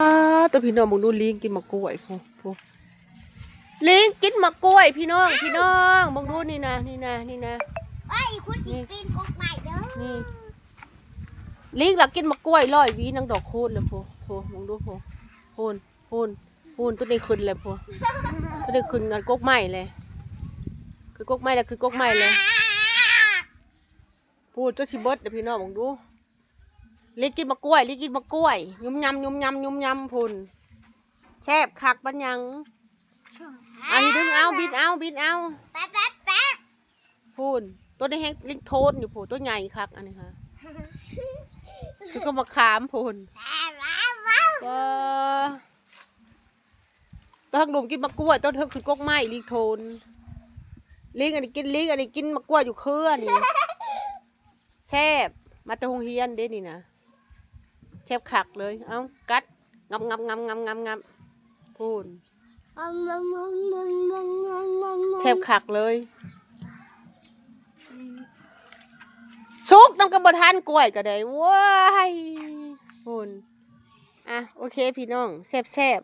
ตัวพี่น้องมึงดูลิงกินมะกล้วยพูลิงกินมะกล้วยพี่น้องมึงดูนี่นะไอ้คุณสิปีนกกใหม่เด้อนี่ลิงหลักกินมะกล้วยร้อยวีนังดอกโคนเลยพูมึงดูพูนตัวนี้ขึ้นเลยพูตัวนี้ขึ้นกันกกใหม่เลยคือกกใหม่เลยพูดเจ้าชิเบิร์ดเดี๋ยวพี่น้องมึงดูลิงกินมะกล้วยยุ่มยำพูนแซ่บคักปัญญังดึงเอาบินเอาแป๊บพูนตัวนี้แห้งลิงโทนอยู่พูตัวใหญ่คักอันนี้ค่ะคือก็มาขามพูนต้องหนุ่มกินมะกล้วยต้องเธอคือกกไม้ลิงโทนลิงอันนี้กินมะกล้วยอยู่เครือนี่แซ่บมาแต่หงเฮียนเด้นี่นะแซ่บคักเลยเอ้ากัดงับพูนแซ่บคักเลยซุกน้ำกระบะทานกล้วยก็ได้ว้ายพูนโอเคพี่น้องแซ่บ